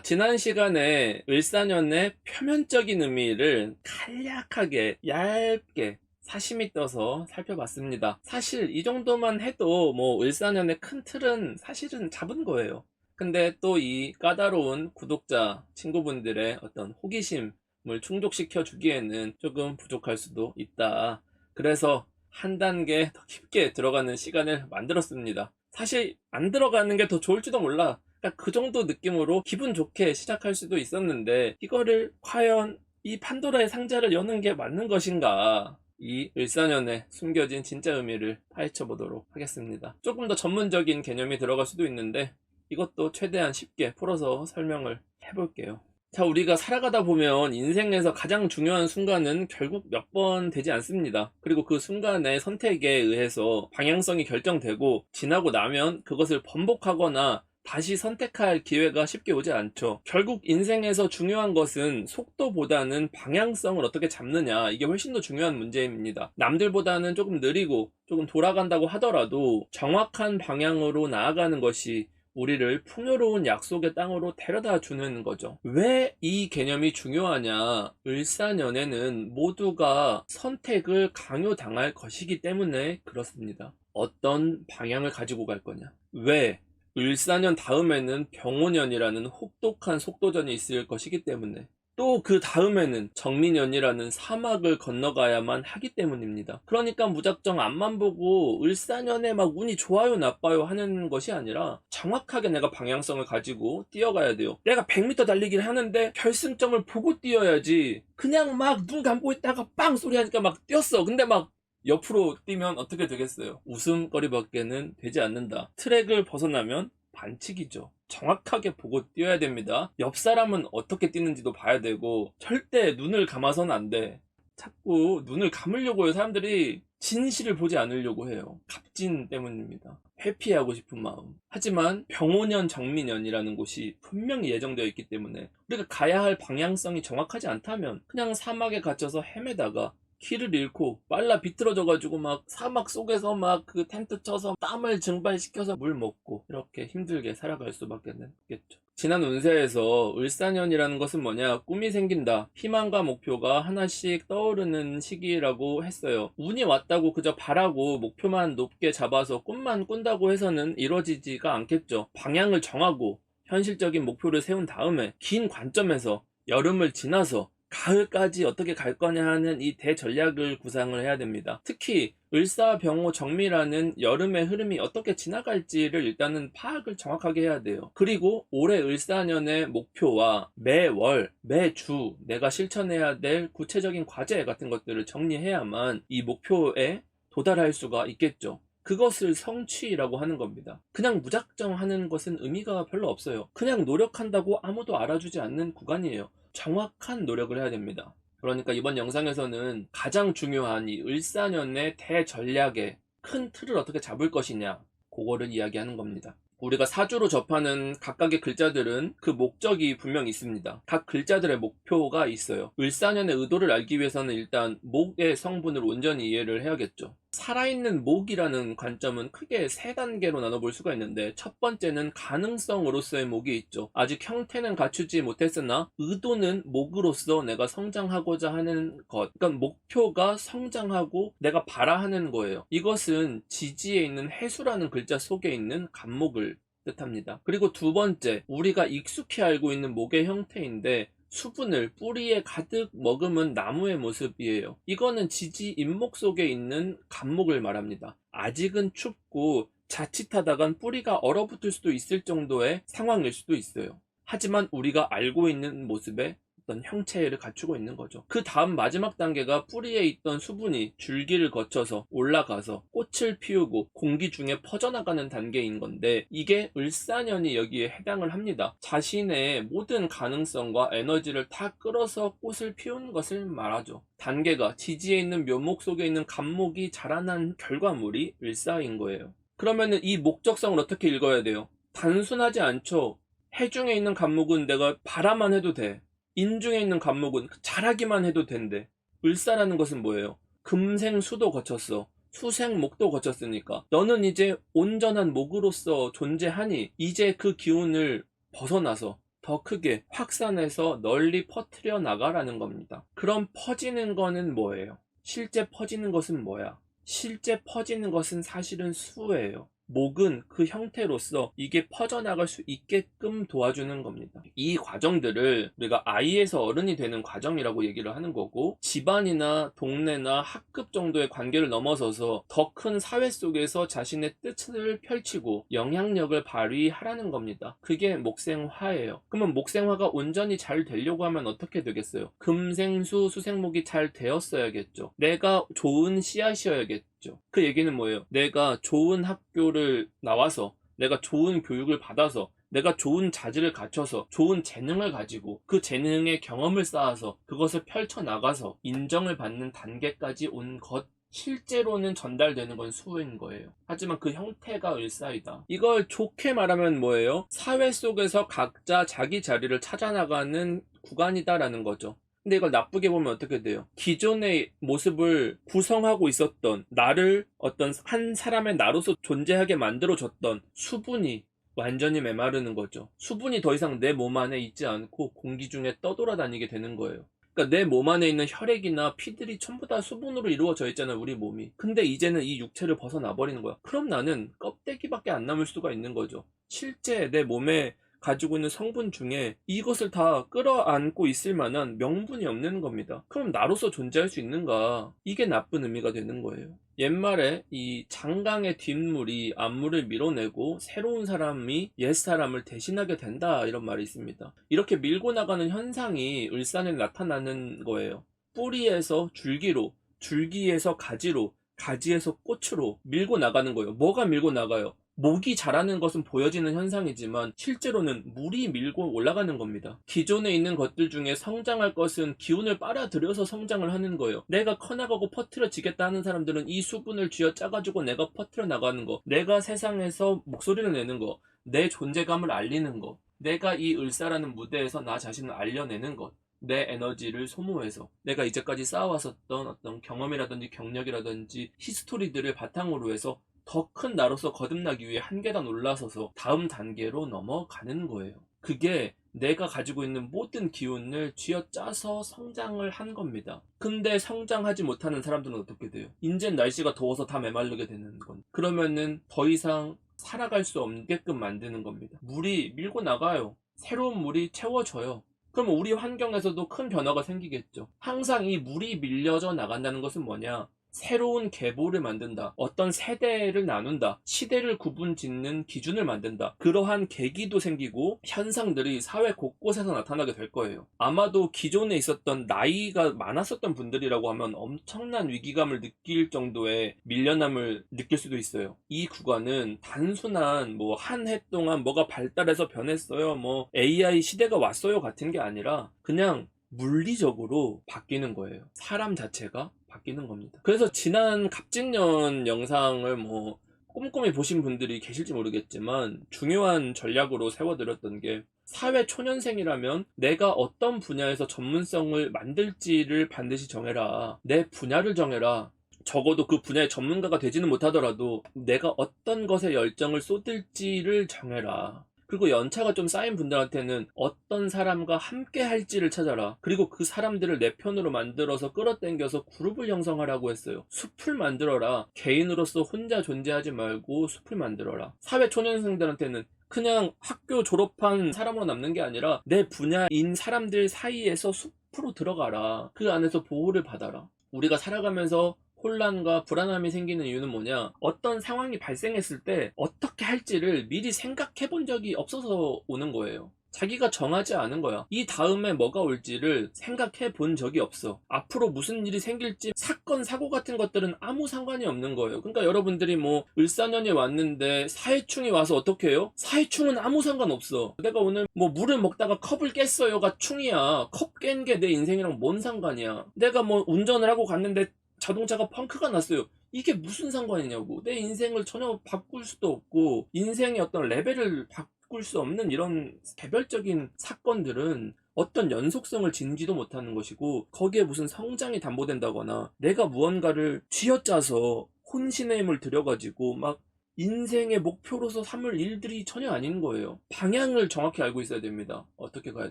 자, 지난 시간에 을사년의 표면적인 의미를 간략하게 얇게 사심이 떠서 살펴봤습니다. 사실 이 정도만 해도 을사년의 큰 틀은 사실은 잡은 거예요. 근데 또 이 까다로운 구독자 친구분들의 어떤 호기심을 충족시켜 주기에는 조금 부족할 수도 있다. 그래서 한 단계 더 깊게 들어가는 시간을 만들었습니다. 사실 안 들어가는 게 더 좋을지도 몰라. 그러니까 그 정도 느낌으로 기분 좋게 시작할 수도 있었는데, 이거를 과연 이 판도라의 상자를 여는 게 맞는 것인가, 이 을사년에 숨겨진 진짜 의미를 파헤쳐 보도록 하겠습니다. 조금 더 전문적인 개념이 들어갈 수도 있는데 이것도 최대한 쉽게 풀어서 설명을 해볼게요. 자, 우리가 살아가다 보면 인생에서 가장 중요한 순간은 결국 몇 번 되지 않습니다. 그리고 그 순간의 선택에 의해서 방향성이 결정되고, 지나고 나면 그것을 번복하거나 다시 선택할 기회가 쉽게 오지 않죠. 결국 인생에서 중요한 것은 속도보다는 방향성을 어떻게 잡느냐, 이게 훨씬 더 중요한 문제입니다. 남들보다는 조금 느리고 조금 돌아간다고 하더라도 정확한 방향으로 나아가는 것이 우리를 풍요로운 약속의 땅으로 데려다 주는 거죠. 왜 이 개념이 중요하냐? 을사년에는 모두가 선택을 강요당할 것이기 때문에 그렇습니다. 어떤 방향을 가지고 갈 거냐? 왜? 을사년 다음에는 병오년이라는 혹독한 속도전이 있을 것이기 때문에, 또 그 다음에는 정민년이라는 사막을 건너가야만 하기 때문입니다. 그러니까 무작정 앞만 보고 을사년에 막 운이 좋아요 나빠요 하는 것이 아니라 정확하게 내가 방향성을 가지고 뛰어가야 돼요. 내가 100m 달리기를 하는데 결승점을 보고 뛰어야지, 그냥 막 눈 감고 있다가 빵 소리 하니까 막 뛰었어. 근데 막 옆으로 뛰면 어떻게 되겠어요? 웃음거리밖에는 되지 않는다. 트랙을 벗어나면 반칙이죠. 정확하게 보고 뛰어야 됩니다. 옆 사람은 어떻게 뛰는지도 봐야 되고, 절대 눈을 감아서는 안 돼. 자꾸 눈을 감으려고 해요. 사람들이 진실을 보지 않으려고 해요. 갑진 때문입니다. 회피하고 싶은 마음. 하지만 병오년 정민년이라는 곳이 분명히 예정되어 있기 때문에, 우리가 가야 할 방향성이 정확하지 않다면 그냥 사막에 gat혀서 헤매다가 길을 잃고 빨라 비틀어져가지고 막 사막 속에서 막 그 텐트 쳐서 땀을 증발시켜서 물 먹고 이렇게 힘들게 살아갈 수밖에 없겠죠. 지난 운세에서 을사년이라는 것은 뭐냐? 꿈이 생긴다, 희망과 목표가 하나씩 떠오르는 시기라고 했어요. 운이 왔다고 그저 바라고 목표만 높게 잡아서 꿈만 꾼다고 해서는 이루어지지가 않겠죠. 방향을 정하고 현실적인 목표를 세운 다음에 긴 관점에서 여름을 지나서 가을까지 어떻게 갈 거냐 하는 이 대전략을 구상을 해야 됩니다. 특히 을사병오 정미라는 여름의 흐름이 어떻게 지나갈지를 일단은 파악을 정확하게 해야 돼요. 그리고 올해 을사년의 목표와 매월, 매주 내가 실천해야 될 구체적인 과제 같은 것들을 정리해야만 이 목표에 도달할 수가 있겠죠. 그것을 성취라고 하는 겁니다. 그냥 무작정 하는 것은 의미가 별로 없어요. 그냥 노력한다고 아무도 알아주지 않는 구간이에요. 정확한 노력을 해야 됩니다. 그러니까 이번 영상에서는 가장 중요한 이 을사년의 대전략의 큰 틀을 어떻게 잡을 것이냐, 그거를 이야기하는 겁니다. 우리가 사주로 접하는 각각의 글자들은 그 목적이 분명히 있습니다. 각 글자들의 목표가 있어요. 을사년의 의도를 알기 위해서는 일단 목의 성분을 온전히 이해를 해야겠죠. 살아있는 목이라는 관점은 크게 세 단계로 나눠볼 수가 있는데, 첫 번째는 가능성으로서의 목이 있죠. 아직 형태는 갖추지 못했으나 의도는 목으로서 내가 성장하고자 하는 것, 그러니까 목표가 성장하고 내가 바라하는 거예요. 이것은 지지에 있는 해수라는 글자 속에 있는 간목을 뜻합니다. 그리고 두 번째, 우리가 익숙히 알고 있는 목의 형태인데 수분을 뿌리에 가득 머금은 나무의 모습이에요. 이거는 지지 잎목 속에 있는 간목을 말합니다. 아직은 춥고 자칫하다간 뿌리가 얼어붙을 수도 있을 정도의 상황일 수도 있어요. 하지만 우리가 알고 있는 모습의 어떤 형체를 갖추고 있는 거죠. 그 다음 마지막 단계가 뿌리에 있던 수분이 줄기를 거쳐서 올라가서 꽃을 피우고 공기 중에 퍼져나가는 단계인 건데, 이게 을사년이 여기에 해당을 합니다. 자신의 모든 가능성과 에너지를 다 끌어서 꽃을 피우는 것을 말하죠. 단계가 지지에 있는 묘목 속에 있는 간목이 자라난 결과물이 을사인 거예요. 그러면은 이 목적성을 어떻게 읽어야 돼요? 단순하지 않죠. 해중에 있는 간목은 내가 바라만 해도 돼. 인중에 있는 간목은 자라기만 해도 된대. 을사라는 것은 뭐예요? 금생수도 거쳤어. 수생목도 거쳤으니까 너는 이제 온전한 목으로서 존재하니 이제 그 기운을 벗어나서 더 더 크게 확산해서 널리 퍼뜨려 나가라는 겁니다. 그럼 퍼지는 거는 뭐예요? 실제 퍼지는 것은 뭐야? 실제 퍼지는 것은 사실은 수예요. 목은 그 형태로서 이게 퍼져나갈 수 있게끔 도와주는 겁니다. 이 과정들을 우리가 아이에서 어른이 되는 과정이라고 얘기를 하는 거고, 집안이나 동네나 학급 정도의 관계를 넘어서서 더 큰 사회 속에서 자신의 뜻을 펼치고 영향력을 발휘하라는 겁니다. 그게 목생화예요. 그러면 목생화가 온전히 잘 되려고 하면 어떻게 되겠어요? 금생수 수생목이 잘 되었어야겠죠. 내가 좋은 씨앗이어야겠죠. 그 얘기는 뭐예요? 내가 좋은 학교를 나와서, 내가 좋은 교육을 받아서, 내가 좋은 자질을 갖춰서, 좋은 재능을 가지고 그 재능의 경험을 쌓아서 그것을 펼쳐나가서 인정을 받는 단계까지 온 것, 실제로는 전달되는 건 수인 거예요. 하지만 그 형태가 을사이다. 이걸 좋게 말하면 뭐예요? 사회 속에서 각자 자기 자리를 찾아나가는 구간이다라는 거죠. 근데 이걸 나쁘게 보면 어떻게 돼요? 기존의 모습을 구성하고 있었던 나를 어떤 한 사람의 나로서 존재하게 만들어줬던 수분이 완전히 메마르는 거죠. 수분이 더 이상 내 몸 안에 있지 않고 공기 중에 떠돌아다니게 되는 거예요. 그러니까 내 몸 안에 있는 혈액이나 피들이 전부 다 수분으로 이루어져 있잖아요, 우리 몸이. 근데 이제는 이 육체를 벗어나 버리는 거야. 그럼 나는 껍데기밖에 안 남을 수가 있는 거죠. 실제 내 몸에 가지고 있는 성분 중에 이것을 다 끌어안고 있을 만한 명분이 없는 겁니다. 그럼 나로서 존재할 수 있는가? 이게 나쁜 의미가 되는 거예요. 옛말에 이 장강의 뒷물이 앞물을 밀어내고 새로운 사람이 옛사람을 대신하게 된다, 이런 말이 있습니다. 이렇게 밀고 나가는 현상이 을산에 나타나는 거예요. 뿌리에서 줄기로, 줄기에서 가지로, 가지에서 꽃으로 밀고 나가는 거예요. 뭐가 밀고 나가요? 목이 자라는 것은 보여지는 현상이지만 실제로는 물이 밀고 올라가는 겁니다. 기존에 있는 것들 중에 성장할 것은 기운을 빨아들여서 성장을 하는 거예요. 내가 커나가고 퍼뜨려지겠다 하는 사람들은 이 수분을 쥐어짜가지고 내가 퍼뜨려 나가는 거, 내가 세상에서 목소리를 내는 거, 내 존재감을 알리는 거, 내가 이 을사라는 무대에서 나 자신을 알려내는 것, 내 에너지를 소모해서 내가 이제까지 쌓아왔었던 어떤 경험이라든지 경력이라든지 히스토리들을 바탕으로 해서 더 큰 나로서 거듭나기 위해 한 계단 올라서서 다음 단계로 넘어가는 거예요. 그게 내가 가지고 있는 모든 기운을 쥐어짜서 성장을 한 겁니다. 근데 성장하지 못하는 사람들은 어떻게 돼요? 이제 날씨가 더워서 다 메마르게 되는 건. 그러면은 더 이상 살아갈 수 없게끔 만드는 겁니다. 물이 밀고 나가요. 새로운 물이 채워져요. 그럼 우리 환경에서도 큰 변화가 생기겠죠. 항상 이 물이 밀려져 나간다는 것은 뭐냐? 새로운 계보를 만든다. 어떤 세대를 나눈다. 시대를 구분짓는 기준을 만든다. 그러한 계기도 생기고 현상들이 사회 곳곳에서 나타나게 될 거예요. 아마도 기존에 있었던 나이가 많았었던 분들이라고 하면 엄청난 위기감을 느낄 정도의 밀려남을 느낄 수도 있어요. 이 구간은 단순한 뭐 한 해 동안 뭐가 발달해서 변했어요, 뭐 AI 시대가 왔어요 같은 게 아니라 그냥 물리적으로 바뀌는 거예요. 사람 자체가 바뀌는 겁니다. 그래서 지난 갑진년 영상을 뭐 꼼꼼히 보신 분들이 계실지 모르겠지만 중요한 전략으로 세워드렸던 게, 사회 초년생이라면 내가 어떤 분야에서 전문성을 만들지를 반드시 정해라. 내 분야를 정해라. 적어도 그 분야의 전문가가 되지는 못하더라도 내가 어떤 것에 열정을 쏟을지를 정해라. 그리고 연차가 좀 쌓인 분들한테는 어떤 사람과 함께 할지를 찾아라. 그리고 그 사람들을 내 편으로 만들어서 끌어당겨서 그룹을 형성하라고 했어요. 숲을 만들어라. 개인으로서 혼자 존재하지 말고 숲을 만들어라. 사회 초년생들한테는 그냥 학교 졸업한 사람으로 남는 게 아니라 내 분야인 사람들 사이에서 숲으로 들어가라. 그 안에서 보호를 받아라. 우리가 살아가면서 혼란과 불안함이 생기는 이유는 뭐냐? 어떤 상황이 발생했을 때 어떻게 할지를 미리 생각해 본 적이 없어서 오는 거예요. 자기가 정하지 않은 거야. 이 다음에 뭐가 올지를 생각해 본 적이 없어. 앞으로 무슨 일이 생길지, 사건, 사고 같은 것들은 아무 상관이 없는 거예요. 그러니까 여러분들이 뭐 을사년이 왔는데 사해충이 와서 어떻게 해요? 사해충은 아무 상관없어. 내가 오늘 뭐 물을 먹다가 컵을 깼어요가 충이야. 컵 깬 게 내 인생이랑 뭔 상관이야. 내가 뭐 운전을 하고 갔는데 자동차가 펑크가 났어요. 이게 무슨 상관이냐고. 내 인생을 전혀 바꿀 수도 없고 인생의 어떤 레벨을 바꿀 수 없는 이런 개별적인 사건들은 어떤 연속성을 지니지도 못하는 것이고, 거기에 무슨 성장이 담보된다거나 내가 무언가를 쥐어짜서 혼신의 힘을 들여가지고 막 인생의 목표로서 삼을 일들이 전혀 아닌 거예요. 방향을 정확히 알고 있어야 됩니다. 어떻게 가야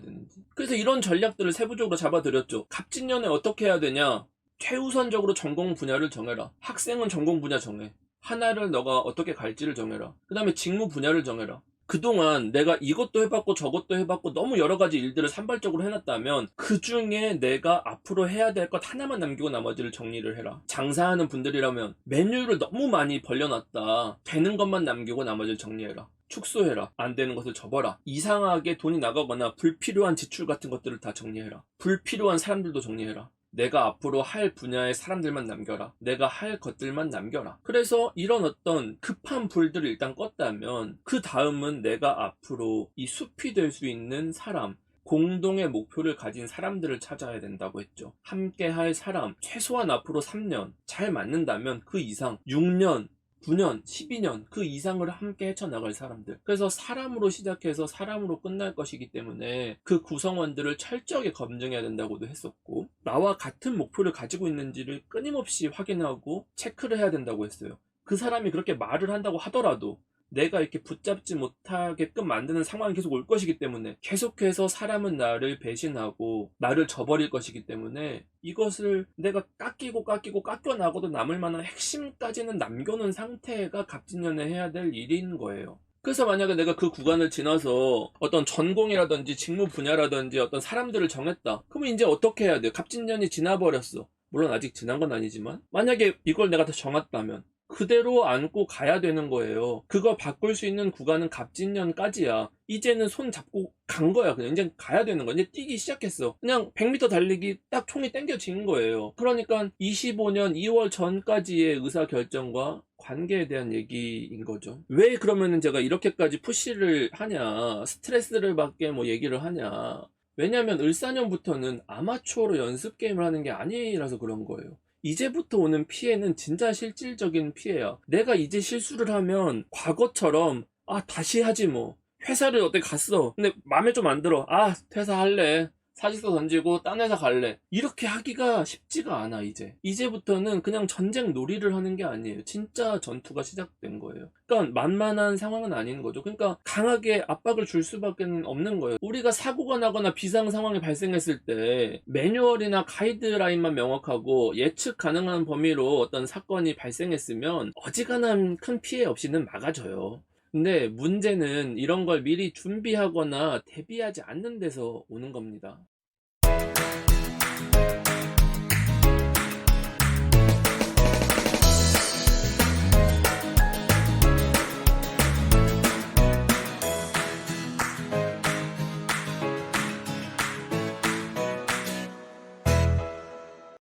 되는지. 그래서 이런 전략들을 세부적으로 잡아드렸죠. 갑진년에 어떻게 해야 되냐? 최우선적으로 전공 분야를 정해라. 학생은 전공 분야 정해. 하나를 너가 어떻게 갈지를 정해라. 그 다음에 직무 분야를 정해라. 그동안 내가 이것도 해봤고 저것도 해봤고 너무 여러 가지 일들을 산발적으로 해놨다면 그 중에 내가 앞으로 해야 될 것 하나만 남기고 나머지를 정리를 해라. 장사하는 분들이라면 메뉴를 너무 많이 벌려놨다. 되는 것만 남기고 나머지를 정리해라. 축소해라. 안 되는 것을 접어라. 이상하게 돈이 나가거나 불필요한 지출 같은 것들을 다 정리해라. 불필요한 사람들도 정리해라. 내가 앞으로 할 분야의 사람들만 남겨라. 내가 할 것들만 남겨라. 그래서 이런 어떤 급한 불들을 일단 껐다면 그 다음은 내가 앞으로 이 숲이 될 수 있는 사람, 공동의 목표를 가진 사람들을 찾아야 된다고 했죠. 함께 할 사람, 최소한 앞으로 3년 잘 맞는다면 그 이상 6년 9년, 12년 그 이상을 함께 헤쳐나갈 사람들. 그래서 사람으로 시작해서 사람으로 끝날 것이기 때문에 그 구성원들을 철저하게 검증해야 된다고도 했었고, 나와 같은 목표를 가지고 있는지를 끊임없이 확인하고 체크를 해야 된다고 했어요. 그 사람이 그렇게 말을 한다고 하더라도 내가 이렇게 붙잡지 못하게끔 만드는 상황이 계속 올 것이기 때문에, 계속해서 사람은 나를 배신하고 나를 저버릴 것이기 때문에 이것을 내가 깎여나고도 남을 만한 핵심까지는 남겨놓은 상태가 갑진년에 해야 될 일인 거예요. 그래서 만약에 내가 그 구간을 지나서 어떤 전공이라든지 직무 분야라든지 어떤 사람들을 정했다. 그러면 이제 어떻게 해야 돼? 갑진년이 지나버렸어. 물론 아직 지난 건 아니지만, 만약에 이걸 내가 다 정했다면 그대로 안고 가야 되는 거예요. 그거 바꿀 수 있는 구간은 갑진년까지야. 이제는 손 잡고 간 거야. 그냥 이제 가야 되는 거야. 이제 뛰기 시작했어. 그냥 100m 달리기 딱 총이 땡겨진 거예요. 그러니까 25년 2월 전까지의 의사결정과 관계에 대한 얘기인 거죠. 왜 그러면은 제가 이렇게까지 푸시를 하냐, 스트레스를 받게 뭐 얘기를 하냐. 왜냐면 을사년부터는 아마추어로 연습 게임을 하는 게 아니라서 그런 거예요. 이제부터 오는 피해는 진짜 실질적인 피해야. 내가 이제 실수를 하면 과거처럼 다시 하지 뭐. 회사를 어디 갔어. 근데 마음에 좀 안 들어. 퇴사할래. 사직서 던지고 딴 회사 갈래. 이렇게 하기가 쉽지가 않아. 이제부터는 그냥 전쟁 놀이를 하는 게 아니에요. 진짜 전투가 시작된 거예요. 그러니까 만만한 상황은 아닌 거죠. 그러니까 강하게 압박을 줄 수밖에 없는 거예요. 우리가 사고가 나거나 비상 상황이 발생했을 때 매뉴얼이나 가이드라인만 명확하고 예측 가능한 범위로 어떤 사건이 발생했으면 어지간한 큰 피해 없이는 막아져요. 근데 문제는 이런 걸 미리 준비하거나 대비하지 않는 데서 오는 겁니다.